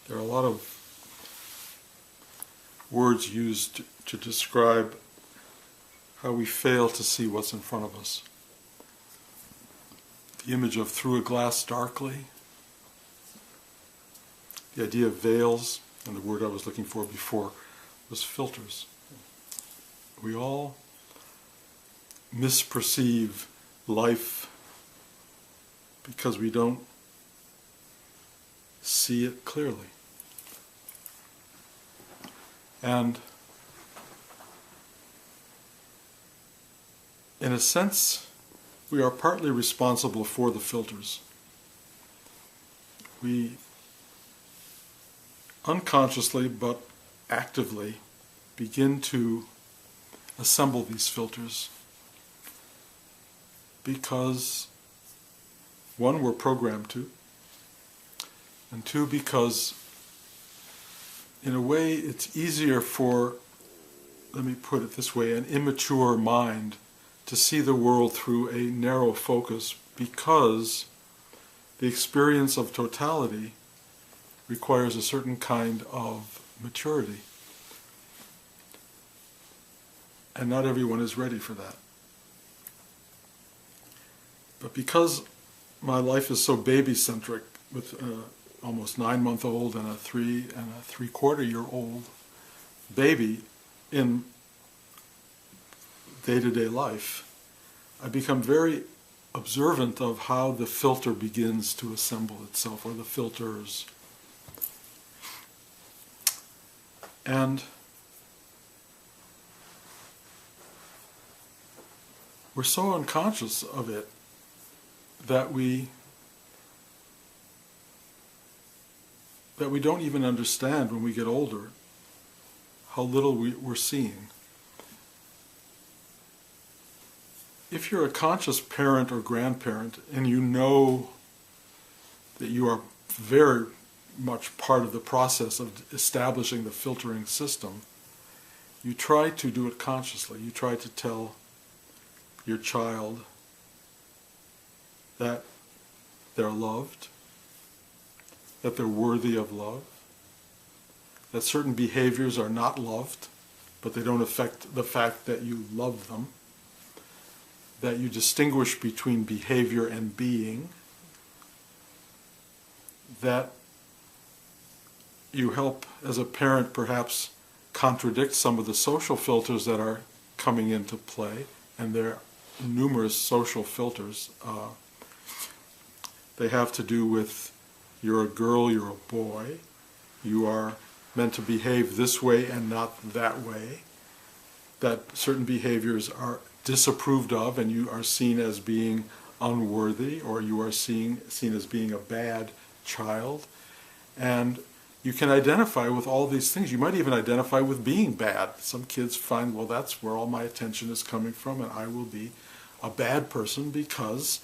There are a lot of words used to describe how we fail to see what's in front of us. The image of through a glass darkly, the idea of veils, and the word I was looking for before was filters. We all misperceive life because we don't see it clearly. And in a sense, we are partly responsible for the filters. We unconsciously but actively begin to assemble these filters because, one, we're programmed to, and two, because in a way it's easier for, let me put it this way, an immature mind to see the world through a narrow focus, because the experience of totality requires a certain kind of maturity. And not everyone is ready for that. But because my life is so baby-centric, with almost 9-month-old and a 3.25-year-old baby in day-to-day life, I become very observant of how the filter begins to assemble itself, or the filters. And we're so unconscious of it that we don't even understand when we get older how little we're seeing. If you're a conscious parent or grandparent and you know that you are very much part of the process of establishing the filtering system, you try to do it consciously. You try to tell your child that they're loved, that they're worthy of love, that certain behaviors are not loved, but they don't affect the fact that you love them, that you distinguish between behavior and being, that you help as a parent perhaps contradict some of the social filters that are coming into play, and there are numerous social filters. They have to do with you're a girl, you're a boy, you are meant to behave this way and not that way, that certain behaviors are disapproved of and you are seen as being unworthy, or you are seen as being a bad child. And you can identify with all these things. You might even identify with being bad. Some kids find, well, that's where all my attention is coming from, and I will be a bad person because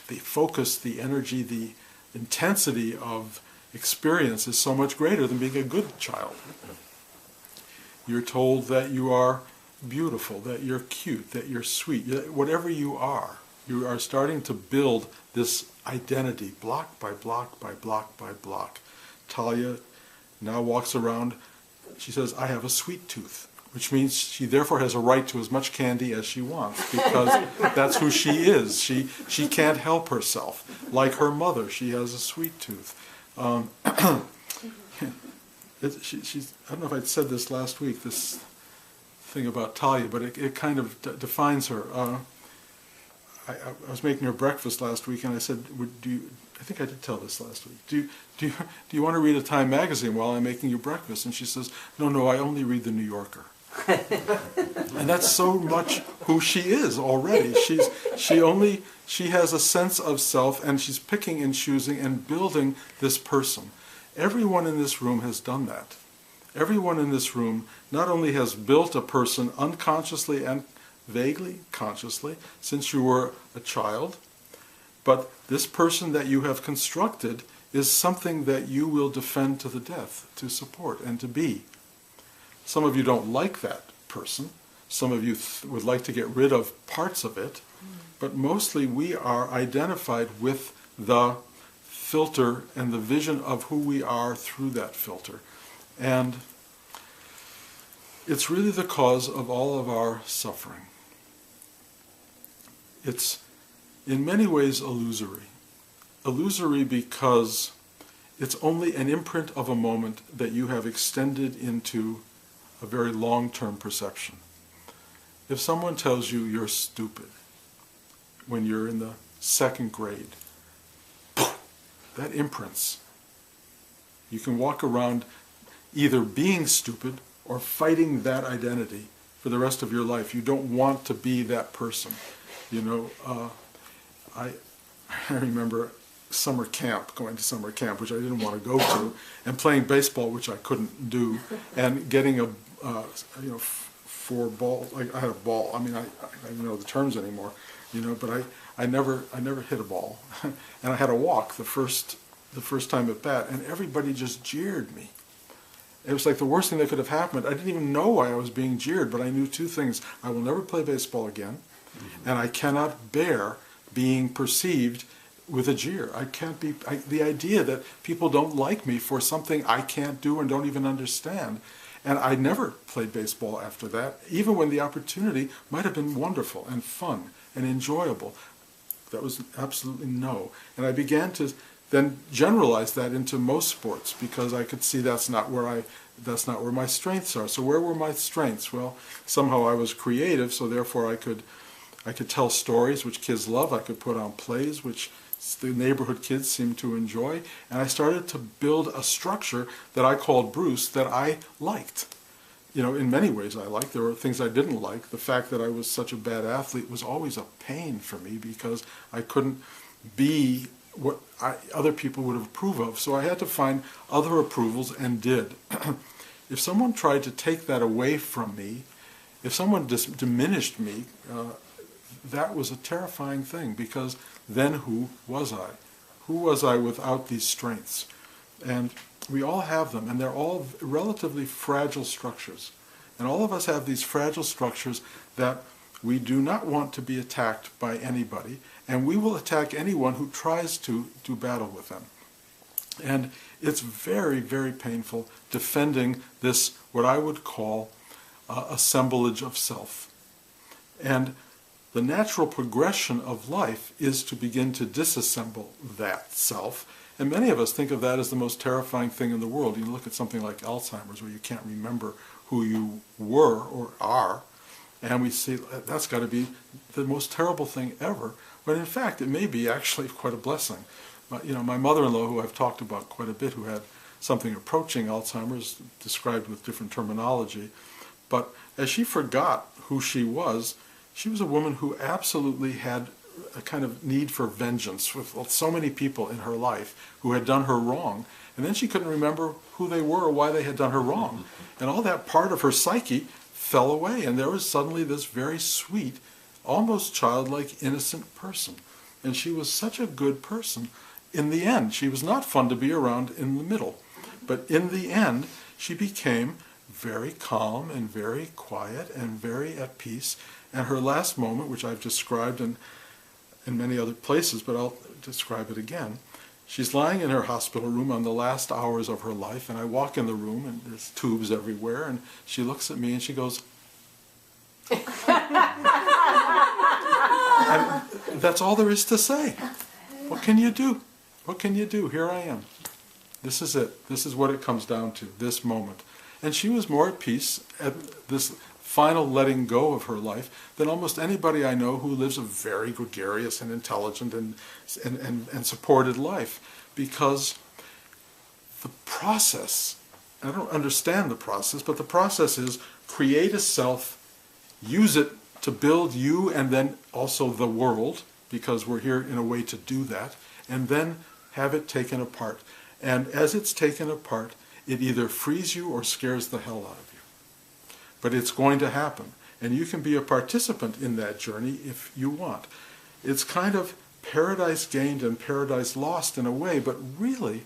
the focus, the energy, the intensity of experience is so much greater than being a good child. You're told that you are beautiful, that you're cute, that you're sweet. Whatever you are starting to build this identity block by block by block by block. Talia now walks around, she says, I have a sweet tooth, which means she therefore has a right to as much candy as she wants, because that's who she is. She can't help herself. Like her mother, she has a sweet tooth. I don't know if I'd said this last week, this thing about Talia, but it kind of defines her. I was making her breakfast last week, and I said, I think I did tell this last week. Do you want to read a Time magazine while I'm making you breakfast? And she says, no, I only read the New Yorker. And that's so much who she is already. She has a sense of self, and she's picking and choosing and building this person. Everyone in this room has done that. Everyone in this room not only has built a person unconsciously and vaguely consciously since you were a child, but this person that you have constructed is something that you will defend to the death, to support and to be. Some of you don't like that person. Some of you would like to get rid of parts of it. But mostly we are identified with the filter and the vision of who we are through that filter. And it's really the cause of all of our suffering. It's in many ways illusory. Illusory because it's only an imprint of a moment that you have extended into a very long-term perception. If someone tells you you're stupid when you're in the second grade, that imprints. You can walk around either being stupid or fighting that identity for the rest of your life. You don't want to be that person. You know, I remember summer camp, going to summer camp, which I didn't want to go to, and playing baseball, which I couldn't do, and getting a, 4 balls. I had a ball. I mean, I don't know the terms anymore, but I never hit a ball, and I had a walk the first time at bat, and everybody just jeered me. It was like the worst thing that could have happened. I didn't even know why I was being jeered, but I knew 2 things: I will never play baseball again, and I cannot bear being perceived with a jeer. I can't be, the idea that people don't like me for something I can't do and don't even understand. And I never played baseball after that, even when the opportunity might have been wonderful and fun and enjoyable. That was absolutely no. And I began to then generalize that into most sports, because I could see that's not where my strengths are. So where were my strengths? Well, somehow I was creative, so therefore I could tell stories which kids love. I could put on plays which the neighborhood kids seemed to enjoy, and I started to build a structure that I called Bruce that I liked. In many ways I liked. There were things I didn't like. The fact that I was such a bad athlete was always a pain for me, because I couldn't be what other people would approve of. So I had to find other approvals, and did. If someone tried to take that away from me, if someone diminished me, that was a terrifying thing, because then who was I? Who was I without these strengths? And we all have them, and they're all relatively fragile structures. And all of us have these fragile structures that we do not want to be attacked by anybody, and we will attack anyone who tries to do battle with them. And it's very, very painful defending this, what I would call assemblage of self. And the natural progression of life is to begin to disassemble that self. And many of us think of that as the most terrifying thing in the world. You look at something like Alzheimer's, where you can't remember who you were or are, and we say that's got to be the most terrible thing ever, when in fact it may be actually quite a blessing. My mother-in-law, who I've talked about quite a bit, who had something approaching Alzheimer's, described with different terminology, but as she forgot who she was a woman who absolutely had a kind of need for vengeance with so many people in her life who had done her wrong, and then she couldn't remember who they were or why they had done her wrong. And all that part of her psyche fell away, and there was suddenly this very sweet, almost childlike, innocent person. And she was such a good person. In the end, she was not fun to be around in the middle, but in the end, she became very calm and very quiet and very at peace. And her last moment, which I've described in many other places, but I'll describe it again. She's lying in her hospital room on the last hours of her life, and I walk in the room, and there's tubes everywhere, and she looks at me and she goes, and that's all there is to say. What can you do? What can you do? Here I am. This is it. This is what it comes down to, this moment. And she was more at peace at this final letting go of her life than almost anybody I know who lives a very gregarious and intelligent and supported life. Because the process, I don't understand the process, but the process is create a self, use it to build you and then also the world, because we're here in a way to do that, and then have it taken apart. And as it's taken apart, it either frees you or scares the hell out of you. But it's going to happen. And you can be a participant in that journey if you want. It's kind of paradise gained and paradise lost in a way, but really,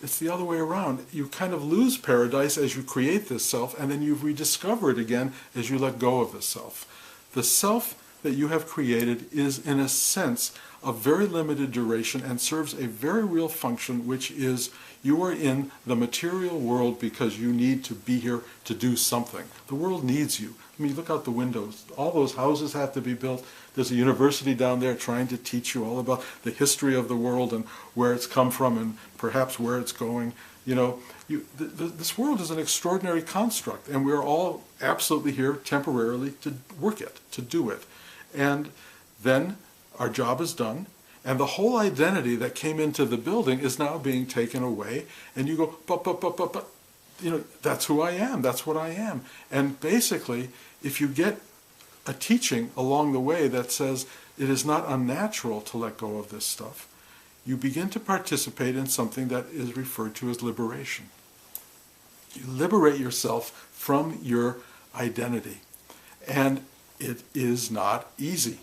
it's the other way around. You kind of lose paradise as you create this self, and then you rediscover it again as you let go of the self. The self that you have created is, in a sense, of very limited duration and serves a very real function, which is you are in the material world because you need to be here to do something. The world needs you. I mean, look out the windows. All those houses have to be built. There's a university down there trying to teach you all about the history of the world and where it's come from and perhaps where it's going. You know, this world is an extraordinary construct, and we're all absolutely here temporarily to work it, to do it. And then our job is done, and the whole identity that came into the building is now being taken away, and you go, but, you know, that's who I am, that's what I am. And basically, if you get a teaching along the way that says it is not unnatural to let go of this stuff, you begin to participate in something that is referred to as liberation. You liberate yourself from your identity. And it is not easy.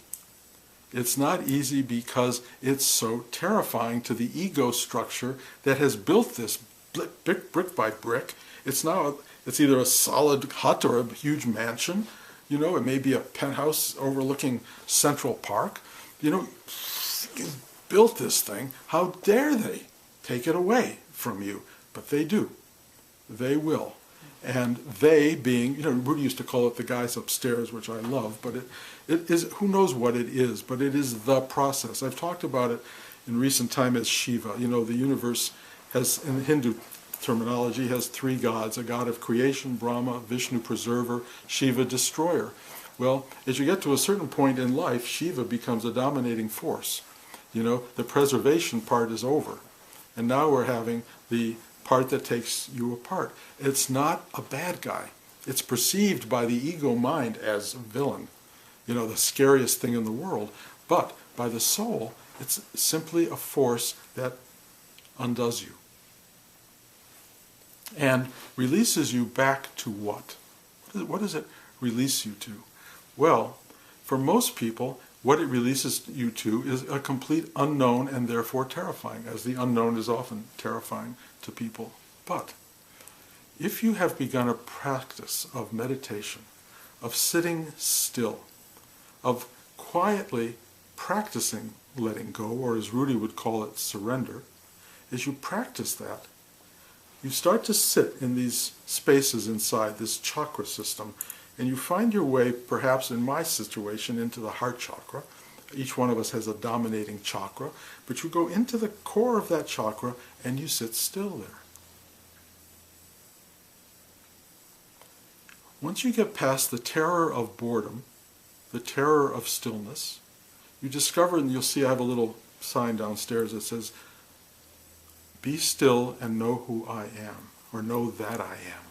It's not easy because it's so terrifying to the ego structure that has built this brick by brick. It's either a solid hut or a huge mansion. You know, it may be a penthouse overlooking Central Park. You know, you built this thing. How dare they take it away from you? But they do. They will. And they being, you know, Rudy used to call it the guys upstairs, which I love, but it is, who knows what it is, but it is the process. I've talked about it in recent time as Shiva. You know, the universe has, in Hindu terminology, has three gods: a god of creation, Brahma; Vishnu, preserver; Shiva, destroyer. Well, as you get to a certain point in life, Shiva becomes a dominating force. You know, the preservation part is over. And now we're having the part that takes you apart. It's not a bad guy. It's perceived by the ego mind as a villain, you know, the scariest thing in the world. But by the soul, it's simply a force that undoes you and releases you back to what? What does it release you to? Well, for most people, what it releases you to is a complete unknown, and therefore terrifying, as the unknown is often terrifying to people. But if you have begun a practice of meditation, of sitting still, of quietly practicing letting go, or as Rudy would call it, surrender, as you practice that, you start to sit in these spaces inside this chakra system, and you find your way, perhaps in my situation, into the heart chakra. Each one of us has a dominating chakra, but you go into the core of that chakra and you sit still there. Once you get past the terror of boredom, the terror of stillness, you discover, and you'll see I have a little sign downstairs that says, "Be still and know who I am," or "know that I am."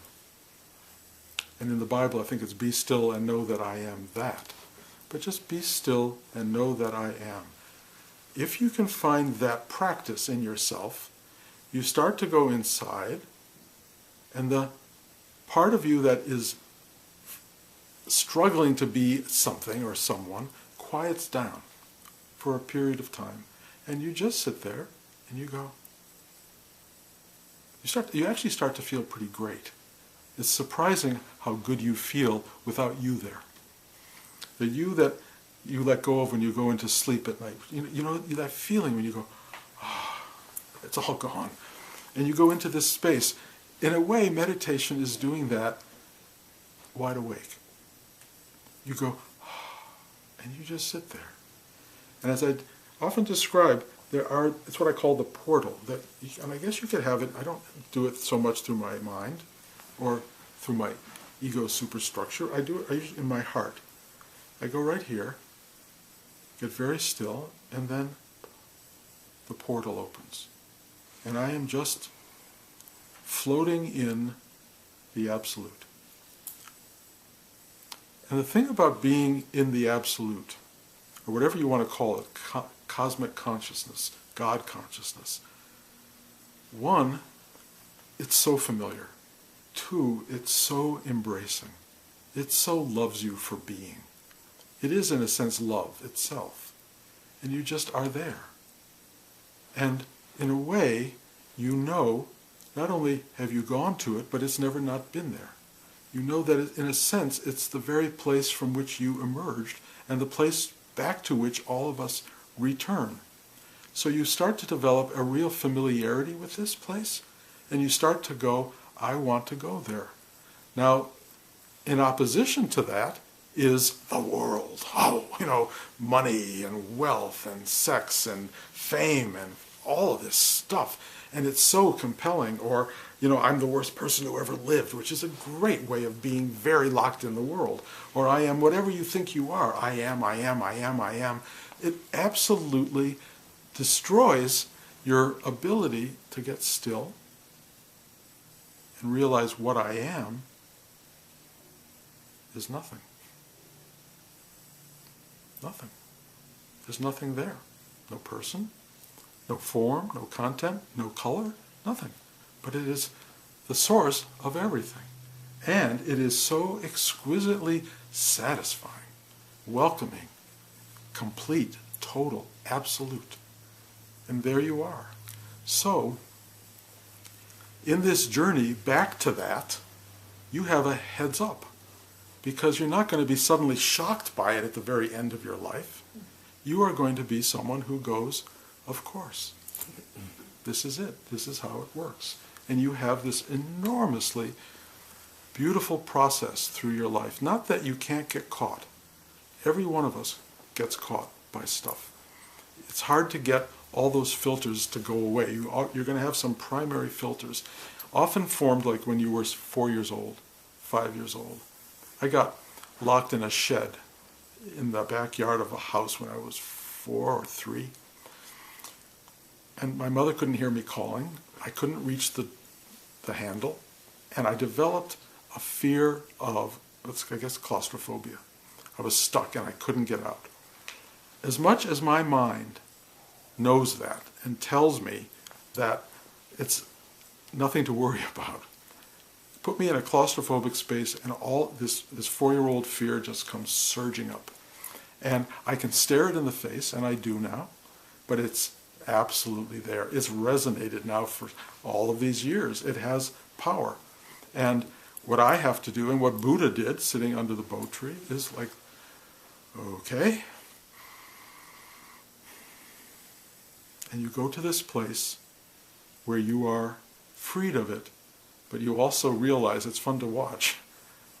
And in the Bible, I think it's "be still and know that I am that." But just be still and know that I am. If you can find that practice in yourself, you start to go inside, and the part of you that is struggling to be something or someone quiets down for a period of time. And you just sit there and you go. You actually start to feel pretty great. It's surprising how good you feel without you there. The you that you let go of when you go into sleep at night. You know that feeling when you go, ah, it's all gone. And you go into this space. In a way, meditation is doing that wide awake. You go, ah, and you just sit there. And as I often describe, it's what I call the portal. And I guess you could have it, I don't do it so much through my mind or through my ego superstructure. I do it in my heart. I go right here, get very still, and then the portal opens. And I am just floating in the Absolute. And the thing about being in the Absolute, or whatever you want to call it, cosmic consciousness, God consciousness, one, it's so familiar. Two, it's so embracing. It so loves you for being. It is, in a sense, love itself. And you just are there. And in a way, you know, not only have you gone to it, but it's never not been there. You know that, in a sense, it's the very place from which you emerged, and the place back to which all of us return. So you start to develop a real familiarity with this place, and you start to go, I want to go there. Now, in opposition to that is the world. Oh, money and wealth and sex and fame and all of this stuff. And it's so compelling. Or, I'm the worst person who ever lived, which is a great way of being very locked in the world. Or I am whatever you think you are. I am. It absolutely destroys your ability to get still and realize what I am is nothing. Nothing. There's nothing there. No person, no form, no content, no color, nothing. But it is the source of everything. And it is so exquisitely satisfying, welcoming, complete, total, absolute. And there you are. So, in this journey back to that, you have a heads up. Because you're not going to be suddenly shocked by it at the very end of your life. You are going to be someone who goes, of course, this is it. This is how it works. And you have this enormously beautiful process through your life. Not that you can't get caught. Every one of us gets caught by stuff. It's hard to get all those filters to go away. You're going to have some primary filters, often formed like when you were 4 years old, 5 years old. I got locked in a shed in the backyard of a house when I was 4 or 3. And my mother couldn't hear me calling. I couldn't reach the handle. And I developed a fear of, I guess, claustrophobia. I was stuck and I couldn't get out. As much as my mind knows that and tells me that it's nothing to worry about, put me in a claustrophobic space and all this 4-year-old fear just comes surging up. And I can stare it in the face, and I do now, but it's absolutely there. It's resonated now for all of these years. It has power. And what I have to do, and what Buddha did sitting under the Bo tree, is like, okay. And you go to this place where you are freed of it, but you also realize it's fun to watch.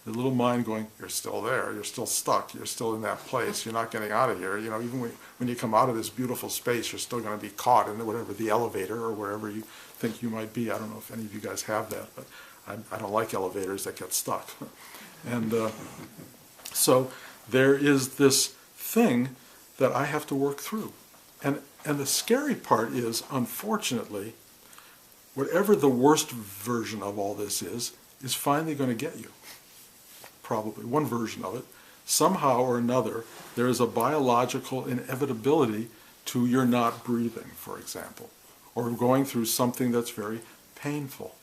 The little mind going, you're still there, you're still stuck, you're still in that place, you're not getting out of here. Even when you come out of this beautiful space, you're still going to be caught in the elevator or wherever you think you might be. I don't know if any of you guys have that, but I don't like elevators that get stuck. And so there is this thing that I have to work through. And the scary part is, unfortunately, whatever the worst version of all this is finally going to get you. Probably one version of it. Somehow or another, there is a biological inevitability to your not breathing, for example, or going through something that's very painful.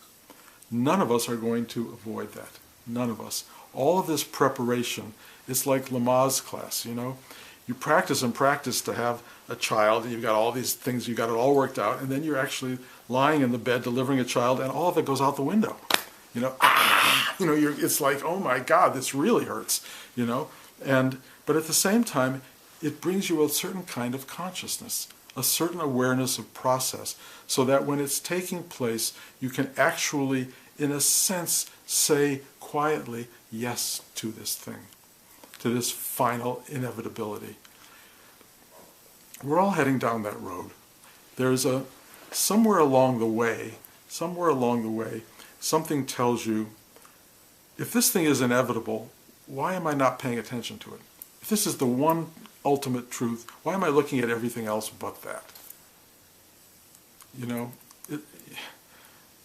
None of us are going to avoid that. None of us. All of this preparation is like Lamaze class, You practice and practice to have a child, and you've got all these things, you've got it all worked out, and then you're actually lying in the bed delivering a child, and all of it goes out the window. It's like, oh my God, this really hurts, But at the same time, it brings you a certain kind of consciousness, a certain awareness of process, so that when it's taking place, you can actually, in a sense, say quietly yes to this thing, to this final inevitability. We're all heading down that road. There's somewhere along the way, something tells you, if this thing is inevitable, why am I not paying attention to it? If this is the one ultimate truth, why am I looking at everything else but that?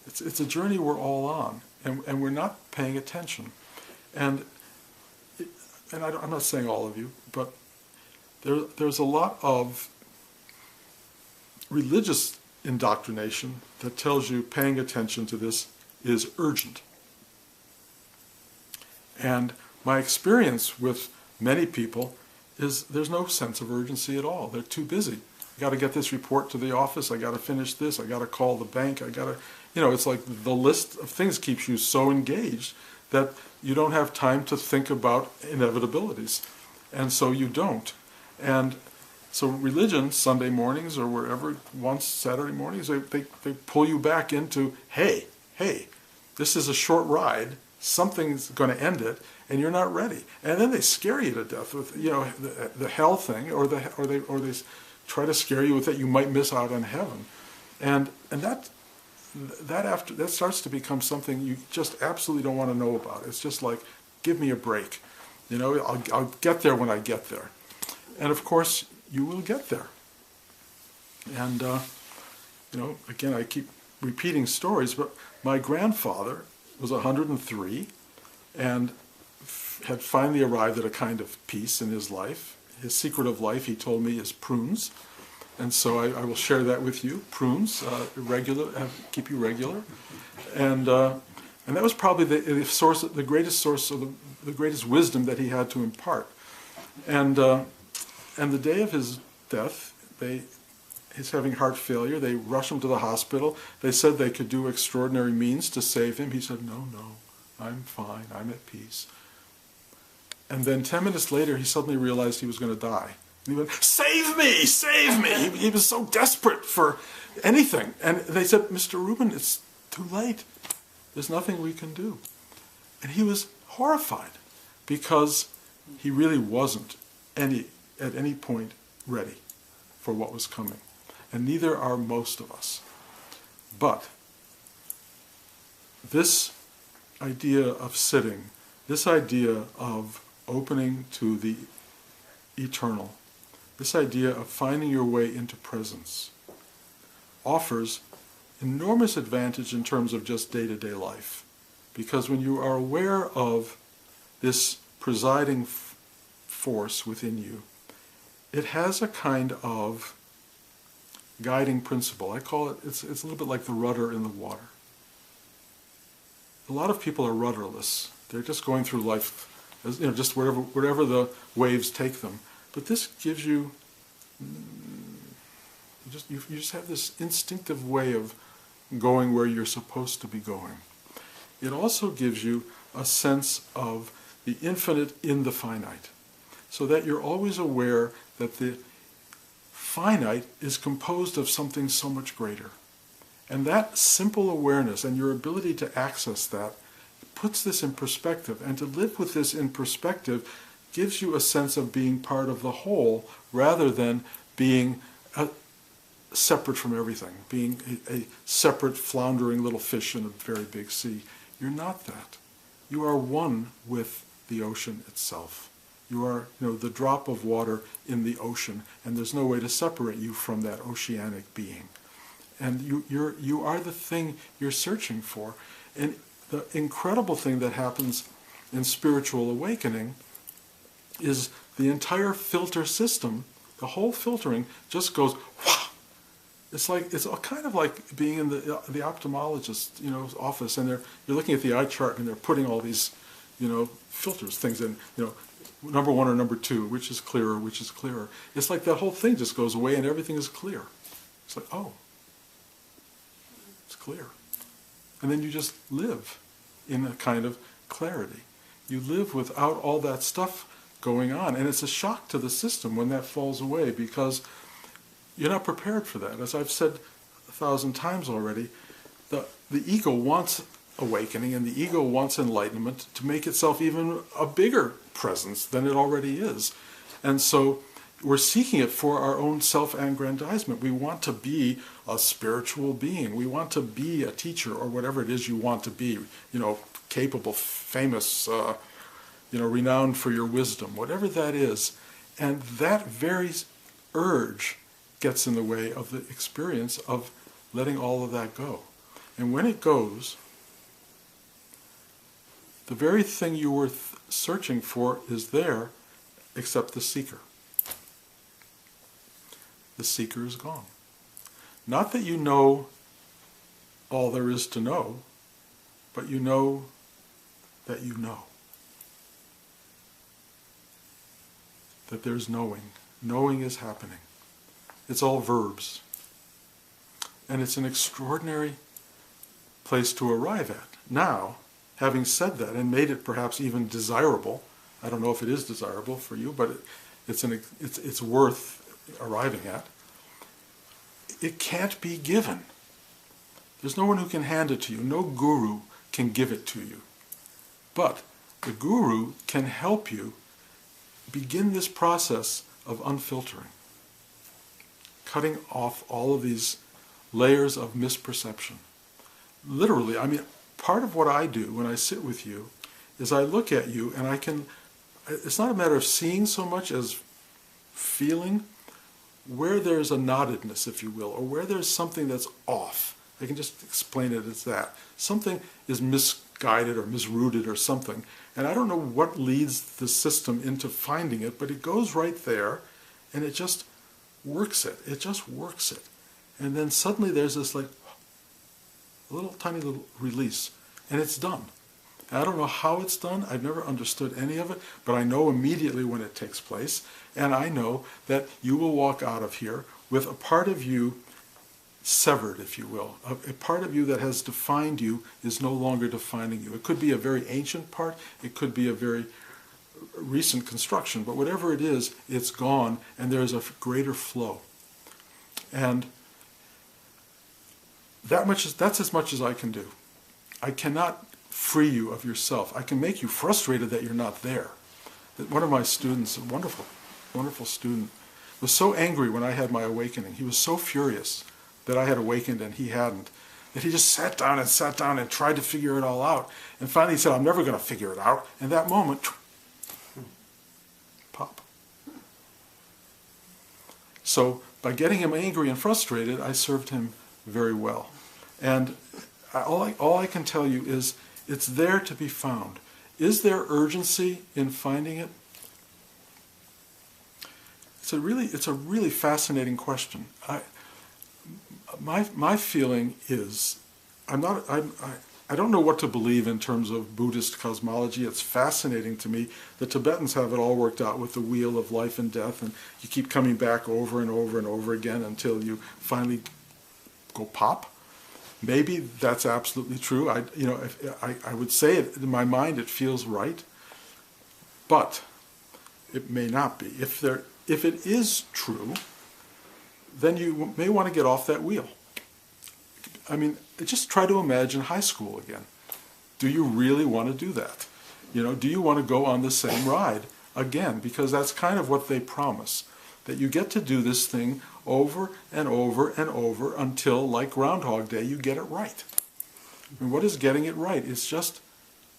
It's a journey we're all on, and we're not paying attention. And I'm not saying all of you, but there's a lot of religious indoctrination that tells you paying attention to this is urgent. And my experience with many people is there's no sense of urgency at all. They're too busy. I got to get this report to the office. I got to finish this. I got to call the bank. It's like the list of things keeps you so engaged that you don't have time to think about inevitabilities. And so you don't. And so religion, Sunday mornings or wherever, once Saturday mornings, they pull you back into, hey, this is a short ride, something's going to end it, and you're not ready. And then they scare you to death with, the hell thing, or they try to scare you with that you might miss out on heaven. And that starts to become something you just absolutely don't want to know about. It's just like, give me a break. I'll get there when I get there. And of course, you will get there. And, again, I keep repeating stories, but my grandfather was 103 and had finally arrived at a kind of peace in his life. His secret of life, he told me, is prunes. And so I will share that with you. Prunes, keep you regular. And that was probably the greatest source of the greatest wisdom that he had to impart. And the day of his death, he's having heart failure. They rush him to the hospital. They said they could do extraordinary means to save him. He said, no, I'm fine. I'm at peace. And then 10 minutes later, he suddenly realized he was going to die. And he went, save me, save me. He was so desperate for anything. And they said, Mr. Rubin, it's too late. There's nothing we can do. And he was horrified because he really wasn't at any point ready for what was coming. And neither are most of us. But this idea of sitting, this idea of opening to the eternal, this idea of finding your way into presence, offers enormous advantage in terms of just day-to-day life. Because when you are aware of this presiding force within you, it has a kind of guiding principle. I call it, it's a little bit like the rudder in the water. A lot of people are rudderless. They're just going through life, just wherever the waves take them. But this gives you, you just have this instinctive way of going where you're supposed to be going. It also gives you a sense of the infinite in the finite, so that you're always aware that the finite is composed of something so much greater. And that simple awareness and your ability to access that puts this in perspective. And to live with this in perspective gives you a sense of being part of the whole rather than being separate from everything, being a separate floundering little fish in a very big sea. You're not that. You are one with the ocean itself. You are, the drop of water in the ocean, and there's no way to separate you from that oceanic being. And you are the thing you're searching for. And the incredible thing that happens in spiritual awakening is the entire filter system, the whole filtering, just goes, wow. It's kind of like being in the ophthalmologist's office, and you're looking at the eye chart, and they're putting all these filters, things in, number 1 or number 2, which is clearer, which is clearer. It's like that whole thing just goes away and everything is clear. It's like, oh, it's clear. And then you just live in a kind of clarity. You live without all that stuff going on. And it's a shock to the system when that falls away, because you're not prepared for that. As I've said 1,000 times already, the ego wants awakening, and the ego wants enlightenment to make itself even a bigger presence than it already is. And so we're seeking it for our own self-aggrandizement. We want to be a spiritual being. We want to be a teacher, or whatever it is you want to be, capable, famous, renowned for your wisdom, whatever that is. And that very urge gets in the way of the experience of letting all of that go. And when it goes, the very thing you were searching for is there, except the seeker. The seeker is gone. Not that you know all there is to know, but you know that you know. That there's knowing. Knowing is happening. It's all verbs. And it's an extraordinary place to arrive at. Now, having said that and made it perhaps even desirable, I don't know if it is desirable for you, but it's worth arriving at. It can't be given. There's no one who can hand it to you. No guru can give it to you. But the guru can help you begin this process of unfiltering, cutting off all of these layers of misperception. Literally, I mean, part of what I do when I sit with you is I look at you and it's not a matter of seeing so much as feeling where there's a knottedness, if you will, or where there's something that's off. I can just explain it as that. Something is misguided or misrouted or something, and I don't know what leads the system into finding it, but it goes right there, and it just works it. It just works it. And then suddenly there's this like a little tiny little release, and it's done. I don't know how it's done. I've never understood any of it, but I know immediately when it takes place, and I know that you will walk out of here with a part of you severed, if you will. A part of you that has defined you is no longer defining you. It could be a very ancient part, it could be a very recent construction, but whatever it is, it's gone, and there's a greater flow. And that's as much as I can do. I cannot free you of yourself. I can make you frustrated that you're not there. One of my students, a wonderful, wonderful student, was so angry when I had my awakening. He was so furious that I had awakened and he hadn't, that he just sat down and tried to figure it all out. And finally he said, I'm never going to figure it out. And that moment, pop. So by getting him angry and frustrated, I served him very well. And all I can tell you is it's there to be found. Is there urgency in finding it? It's a really fascinating question. My feeling is I don't know what to believe in terms of Buddhist cosmology. It's fascinating to me. The Tibetans have it all worked out with the wheel of life and death, and you keep coming back over and over and over again until you finally go pop. Maybe that's absolutely true. I would say it in my mind. It feels right, but it may not be. If it is true, then you may want to get off that wheel. I mean, just try to imagine high school again. Do you really want to do that? Do you want to go on the same ride again? Because that's kind of what they promise, that you get to do this thing over and over and over until, like Groundhog Day, you get it right. And what is getting it right? It's just,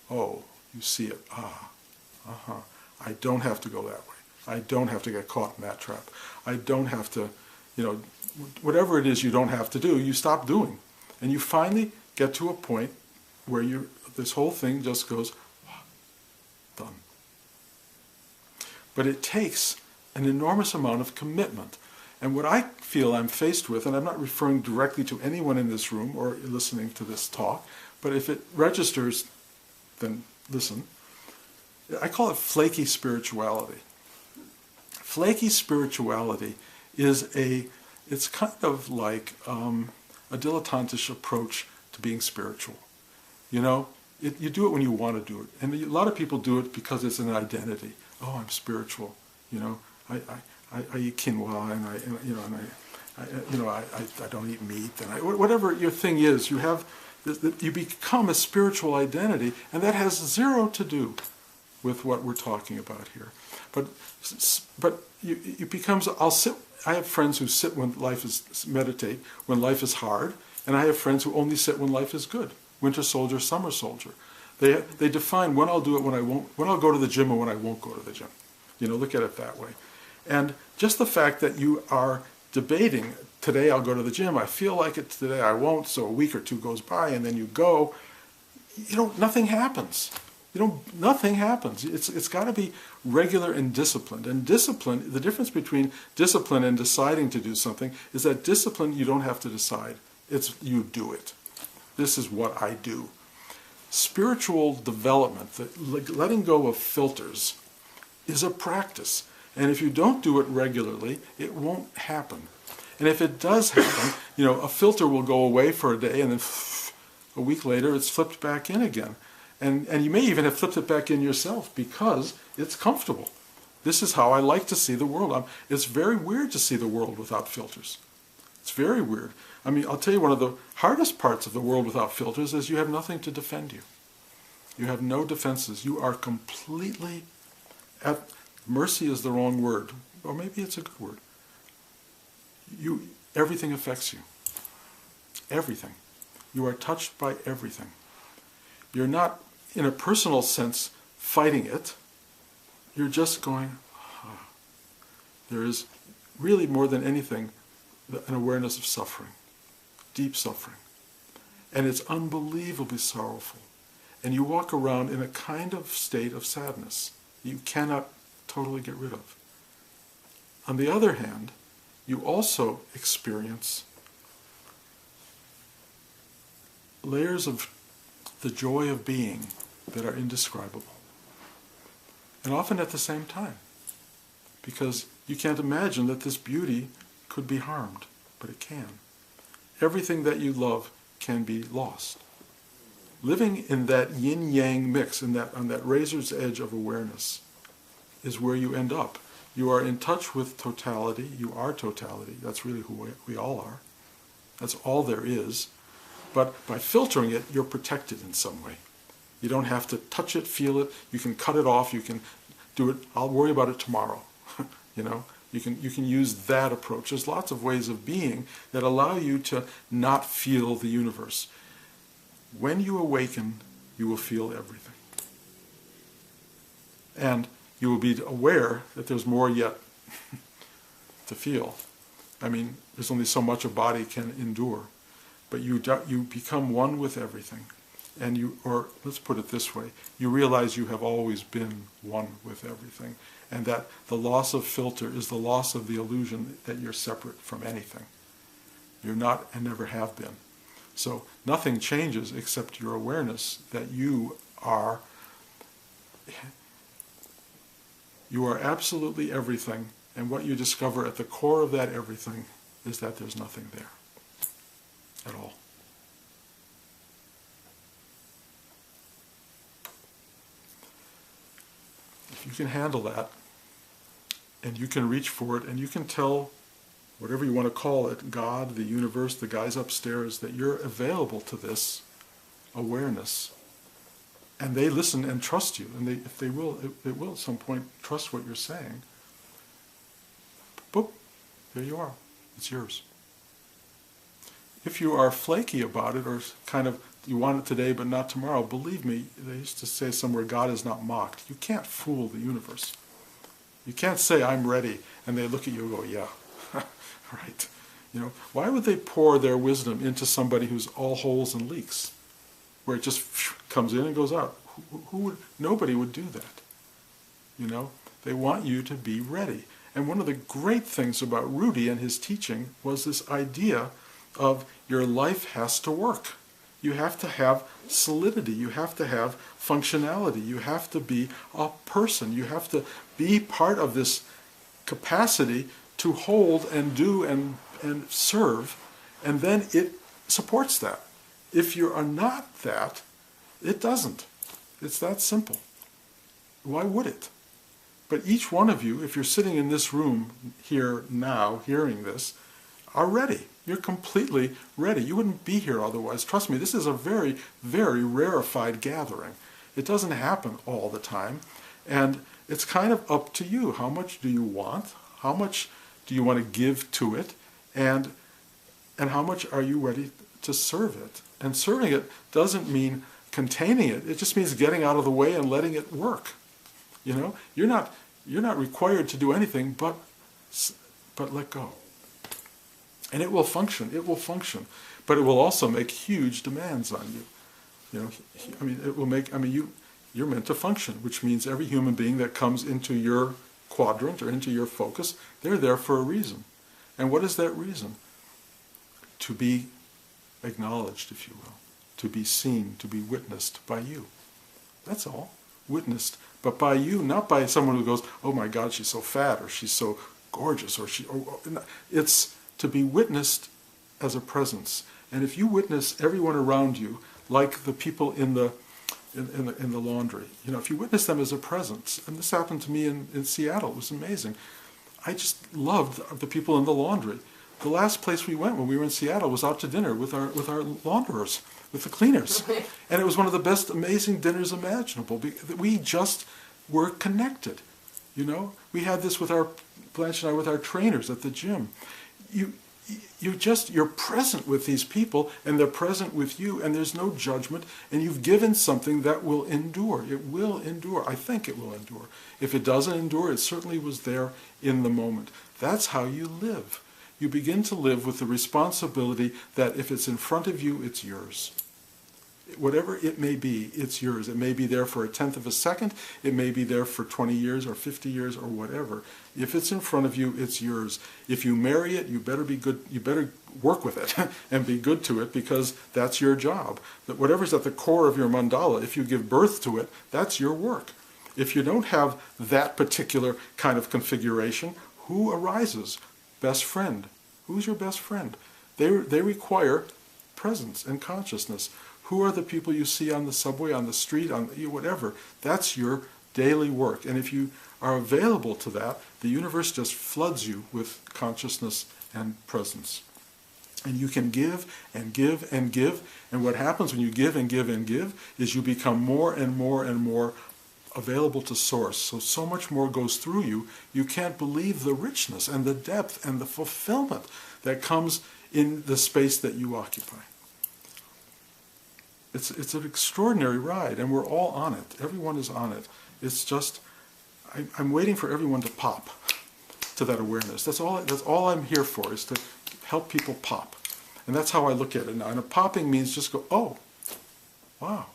oh, you see it. I don't have to go that way. I don't have to get caught in that trap. I don't have to, whatever it is you don't have to do, you stop doing. And you finally get to a point where this whole thing just goes, done. But it takes an enormous amount of commitment. And what I feel I'm faced with, and I'm not referring directly to anyone in this room or listening to this talk, but if it registers, then listen. I call it flaky spirituality. Flaky spirituality is it's kind of like a dilettantish approach to being spiritual. You do it when you want to do it. And a lot of people do it because it's an identity. Oh, I'm spiritual. I eat quinoa, and I don't eat meat, and whatever your thing is, you become a spiritual identity, and that has zero to do with what we're talking about here. But it becomes. I have friends who sit when meditate when life is hard, and I have friends who only sit when life is good. Winter soldier, summer soldier. They define when I'll do it, when I won't, when I'll go to the gym, and when I won't go to the gym. Look at it that way. And just the fact that you are debating, today I'll go to the gym, I feel like it, today I won't, so a week or two goes by, and then you go, nothing happens. Nothing happens. It's got to be regular and disciplined. And discipline, the difference between discipline and deciding to do something is that discipline you don't have to decide. It's you do it. This is what I do. Spiritual development, letting go of filters, is a practice. And if you don't do it regularly, it won't happen. And if it does happen, a filter will go away for a day, and then a week later it's flipped back in again. And you may even have flipped it back in yourself because it's comfortable. This is how I like to see the world. It's very weird to see the world without filters. It's very weird. I mean, I'll tell you, one of the hardest parts of the world without filters is you have nothing to defend you. You have no defenses. You are completely at mercy is the wrong word, or maybe it's a good word. Everything affects you. Everything. You are touched by everything. You're not, in a personal sense, fighting it. You're just going, ah. There is really, more than anything, an awareness of suffering, deep suffering. And it's unbelievably sorrowful. And you walk around in a kind of state of sadness you cannot totally get rid of. On the other hand, you also experience layers of the joy of being that are indescribable. And often at the same time. Because you can't imagine that this beauty could be harmed, but it can. Everything that you love can be lost. Living in that yin-yang mix, on that razor's edge of awareness, is where you end up. You are in touch with totality. You are totality. That's really who we all are. That's all there is. But by filtering it, you're protected in some way. You don't have to touch it, feel it. You can cut it off. You can do it. I'll worry about it tomorrow. You know, you can use that approach. There's lots of ways of being that allow you to not feel the universe. When you awaken, you will feel everything. And you will be aware that there's more yet to feel. I mean, there's only so much a body can endure. But you become one with everything. And or let's put it this way, you realize you have always been one with everything. And that the loss of filter is the loss of the illusion that you're separate from anything. You're not and never have been. So nothing changes except your awareness that you are absolutely everything, and what you discover at the core of that everything is that there's nothing there at all. If you can handle that, and you can reach for it, and you can tell whatever you want to call it, God, the universe, the guys upstairs, that you're available to this awareness, and they listen and trust you, and if they will, it will at some point trust what you're saying. Boop, there you are. It's yours. If you are flaky about it, or kind of you want it today but not tomorrow, believe me, they used to say somewhere, God is not mocked. You can't fool the universe. You can't say, I'm ready, and they look at you and go, yeah, right. You know, why would they pour their wisdom into somebody who's all holes and leaks, where it just comes in and goes out? Nobody would do that. You know, they want you to be ready. And one of the great things about Rudy and his teaching was this idea of your life has to work. You have to have solidity. You have to have functionality. You have to be a person. You have to be part of this capacity to hold and do and serve, and then it supports that. If you are not that, it doesn't. It's that simple. Why would it? But each one of you, if you're sitting in this room here now, hearing this, are ready. You're completely ready. You wouldn't be here otherwise. Trust me, this is a very, very rarefied gathering. It doesn't happen all the time. And it's kind of up to you. How much do you want? How much do you want to give to it? And how much are you ready to serve it? And serving it doesn't mean containing it. It just means getting out of the way and letting it work. You know, you're not required to do anything but let go. And it will function. It will function, but it will also make huge demands on you. You know, I mean, it will make. I mean, you're meant to function, which means every human being that comes into your quadrant or into your focus, they're there for a reason. And what is that reason? To be acknowledged, if you will, to be seen, to be witnessed by you. That's all. Witnessed, but by you, not by someone who goes, "Oh my God, she's so fat," or "She's so gorgeous," or it's to be witnessed as a presence. And if you witness everyone around you, like the people in the in the laundry. If you witness them as a presence, and this happened to me in Seattle, it was amazing. I just loved the people in the laundry. The last place we went when we were in Seattle was out to dinner with our launderers, with the cleaners. And it was one of the best, amazing dinners imaginable. We just were connected. We had this with Blanche and I, with our trainers at the gym. You're present with these people, and they're present with you, and there's no judgment, and you've given something that will endure. It will endure. I think it will endure. If it doesn't endure, it certainly was there in the moment. That's how you live. You begin to live with the responsibility that if it's in front of you, it's yours. Whatever it may be, it's yours. It may be there for a tenth of a second. It may be there for 20 years or 50 years or whatever. If it's in front of you, it's yours. If you marry it, you better be good. You better work with it and be good to it, because that's your job. That whatever's at the core of your mandala, if you give birth to it, that's your work. If you don't have that particular kind of configuration, who arises? Best friend. Who's your best friend? They require presence and consciousness. Who are the people you see on the subway, on the street, on whatever? That's your daily work. And if you are available to that, the universe just floods you with consciousness and presence. And you can give and give and give. And what happens when you give and give and give is you become more and more and more available to source. So much more goes through you. You can't believe the richness and the depth and the fulfillment that comes in the space that you occupy. It's an extraordinary ride, and we're all on it. Everyone is on it. It's just, I'm waiting for everyone to pop to that awareness. That's all I'm here for, is to help people pop. And that's how I look at it now. And a popping means just go, oh, wow,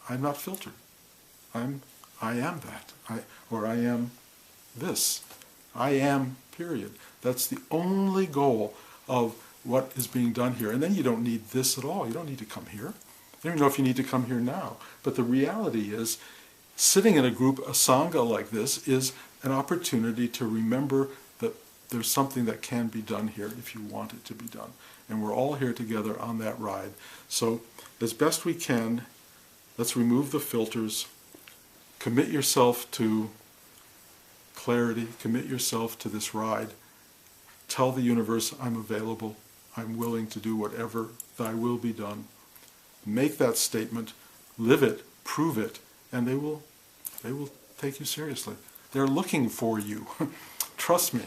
I'm not filtered. I am that. I am this. I am, period. That's the only goal of what is being done here. And then you don't need this at all. You don't need to come here. I don't even know if you need to come here now. But the reality is, sitting in a group, a sangha like this, is an opportunity to remember that there's something that can be done here if you want it to be done. And we're all here together on that ride. So as best we can, let's remove the filters. Commit yourself to clarity. Commit yourself to this ride. Tell the universe, I'm available. I'm willing to do whatever thy will be done. Make that statement, live it, prove it, and they will take you seriously. They're looking for you. Trust me,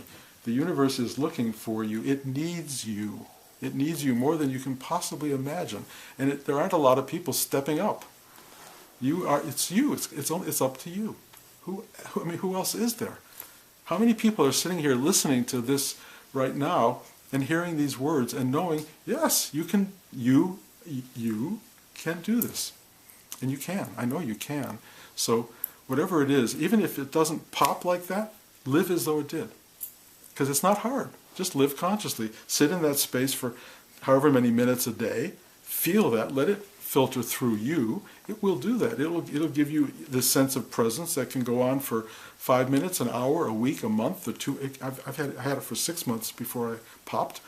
the universe is looking for you. It needs you. It needs you more than you can possibly imagine. And there aren't a lot of people stepping up. It's you. It's up to you. Who else is there? How many people are sitting here listening to this right now and hearing these words and knowing, yes, you can do this. And you can. I know you can. So whatever it is, even if it doesn't pop like that, live as though it did. Because it's not hard. Just live consciously. Sit in that space for however many minutes a day. Feel that. Let it filter through you. It will do that. It'll give you this sense of presence that can go on for 5 minutes, an hour, a week, a month, or 2. I had it for 6 months before I popped.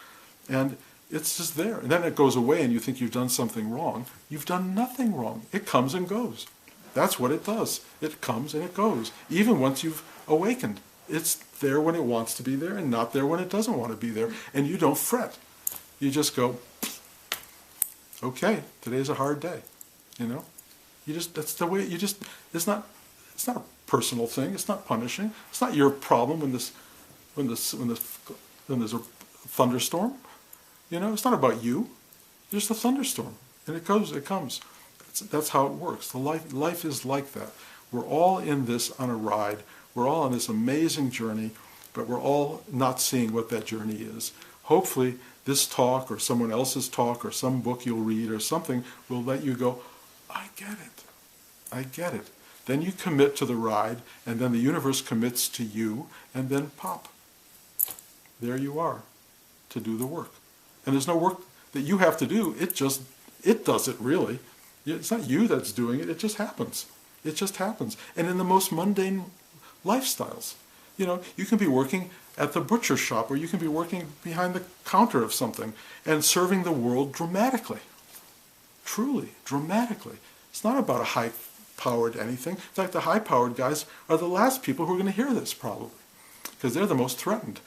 And it's just there. And then it goes away and you think you've done something wrong. You've done nothing wrong. It comes and goes. That's what it does. It comes and it goes. Even once you've awakened. It's there when it wants to be there and not there when it doesn't want to be there. And you don't fret. You just go, okay, today's a hard day. That's the way it's not a personal thing. It's not punishing. It's not your problem when there's a thunderstorm. It's not about you. There's a thunderstorm, and it comes. That's how it works. Life is like that. We're all in this on a ride. We're all on this amazing journey, but we're all not seeing what that journey is. Hopefully, this talk or someone else's talk or some book you'll read or something will let you go, I get it. I get it. Then you commit to the ride, and then the universe commits to you, and then pop. There you are, to do the work. And there's no work that you have to do. It does it, really. It's not you that's doing it. It just happens. It just happens. And in the most mundane lifestyles. You can be working at the butcher shop, or you can be working behind the counter of something and serving the world dramatically. Truly, dramatically. It's not about a high-powered anything. In fact, the high-powered guys are the last people who are going to hear this, probably, because they're the most threatened.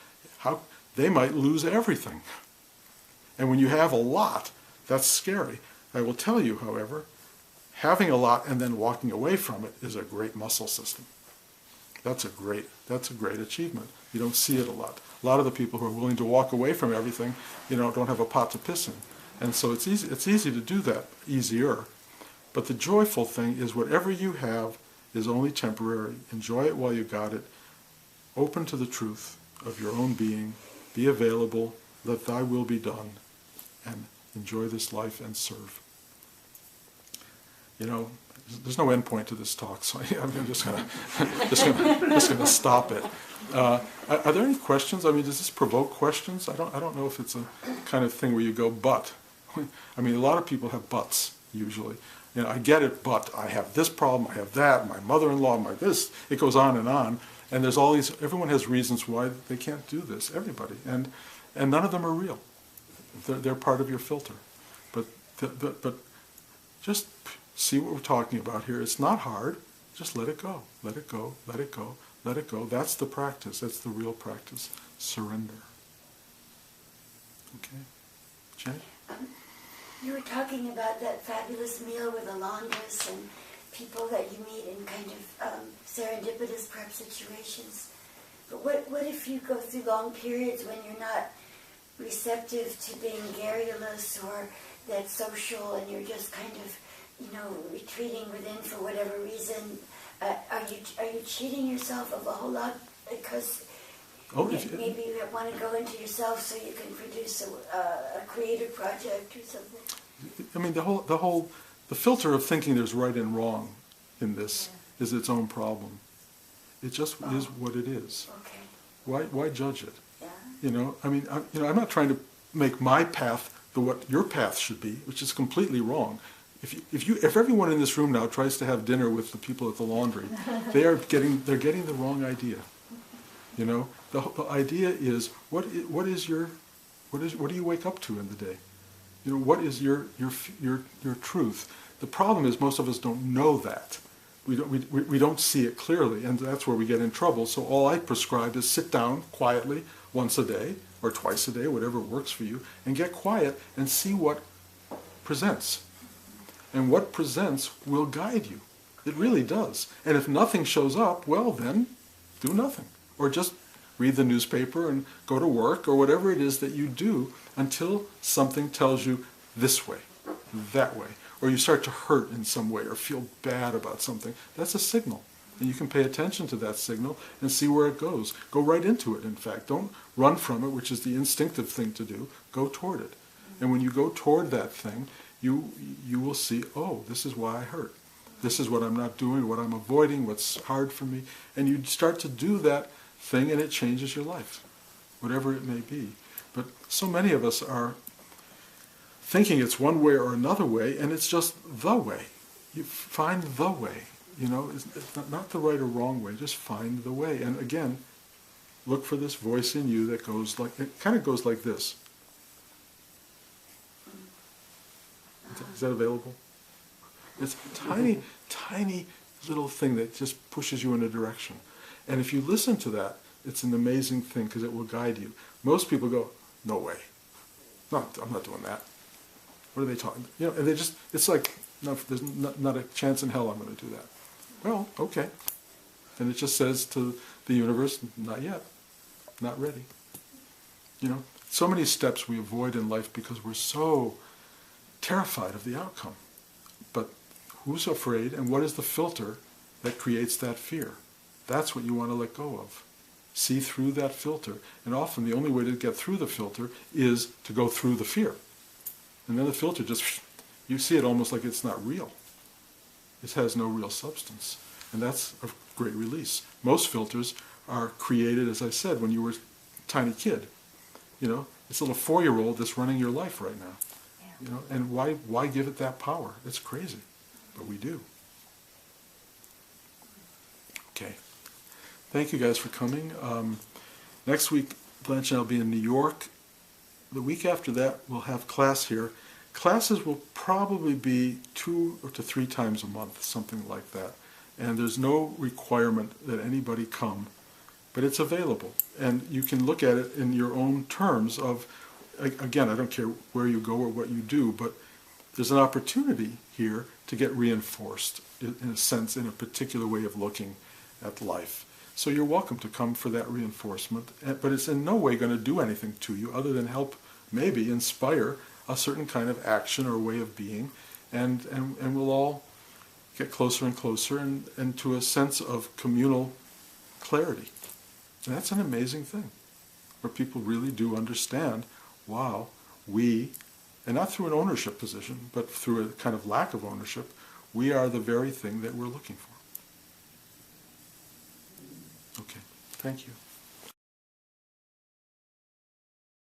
They might lose everything. And when you have a lot, that's scary. I will tell you, however, having a lot and then walking away from it is a great muscle system. That's a great achievement. You don't see it a lot. A lot of the people who are willing to walk away from everything, don't have a pot to piss in. And so it's easy to do that, easier. But the joyful thing is whatever you have is only temporary. Enjoy it while you got it. Open to the truth of your own being. Be available. Let thy will be done. And enjoy this life and serve. There's no end point to this talk, so I'm just gonna stop it. Are there any questions? I mean, does this provoke questions? I don't know if it's a kind of thing where you go, but. I mean, a lot of people have buts usually. I get it, but I have this problem, I have that, my mother-in-law, my this. It goes on, and there's all these. Everyone has reasons why they can't do this. Everybody, and none of them are real. They're part of your filter, but just see what we're talking about here. It's not hard. Just let it go. Let it go. Let it go. Let it go. That's the practice. That's the real practice. Surrender. Okay, Jenny? You were talking about that fabulous meal with Alondas and people that you meet in kind of serendipitous prep situations. But what if you go through long periods when you're not receptive to being garrulous or that social, and you're just kind of, retreating within for whatever reason? Are you cheating yourself of a whole lot because maybe you want to go into yourself so you can produce a creative project or something? I mean, the filter of thinking there's right and wrong in this is its own problem. It just is what it is. Okay. Why judge it? Yeah. I mean, I'm not trying to make my path what your path should be, which is completely wrong. If everyone in this room now tries to have dinner with the people at the laundry, they're getting the wrong idea. The idea is what do you wake up to in the day? What is your truth? The problem is most of us don't know that. We don't see it clearly, and that's where we get in trouble. So all I prescribe is sit down quietly once a day or twice a day, whatever works for you, and get quiet and see what presents. And what presents will guide you. It really does. And if nothing shows up, well then, do nothing. Or just read the newspaper and go to work or whatever it is that you do until something tells you this way, that way. Or you start to hurt in some way or feel bad about something. That's a signal. And you can pay attention to that signal and see where it goes. Go right into it, in fact. Don't run from it, which is the instinctive thing to do. Go toward it. And when you go toward that thing, you will see, oh, this is why I hurt. This is what I'm not doing, what I'm avoiding, what's hard for me. And you start to do that thing and it changes your life, whatever it may be. But so many of us are thinking it's one way or another way, and it's just the way. You find the way. It's not the right or wrong way, just find the way. And again, look for this voice in you that goes like, it kind of goes like this. Is that available? It's a tiny, tiny little thing that just pushes you in a direction. And if you listen to that, it's an amazing thing because it will guide you. Most people go, no way. No, I'm not doing that. What are they talking about? And they just, it's like, no, there's not a chance in hell I'm going to do that. Well, okay. And it just says to the universe, not yet. Not ready. So many steps we avoid in life because we're so terrified of the outcome. But who's afraid, and what is the filter that creates that fear? That's what you want to let go of. See through that filter. And often the only way to get through the filter is to go through the fear. And then the filter just, you see it almost like it's not real. It has no real substance. And that's a great release. Most filters are created, as I said, when you were a tiny kid. This little 4-year-old that's running your life right now. And why give it that power? It's crazy, but we do. Okay. Thank you guys for coming. Next week, Blanche and I will be in New York. The week after that, we'll have class here, Classes will probably be 2 or to 3 times a month, something like that. And there's no requirement that anybody come, but it's available. And you can look at it in your own terms of, again, I don't care where you go or what you do, but there's an opportunity here to get reinforced, in a sense, in a particular way of looking at life. So you're welcome to come for that reinforcement, but it's in no way going to do anything to you other than help maybe inspire a certain kind of action or way of being, and we'll all get closer and closer and to a sense of communal clarity. And that's an amazing thing, where people really do understand, wow, we, and not through an ownership position, but through a kind of lack of ownership, we are the very thing that we're looking for. Okay, thank you.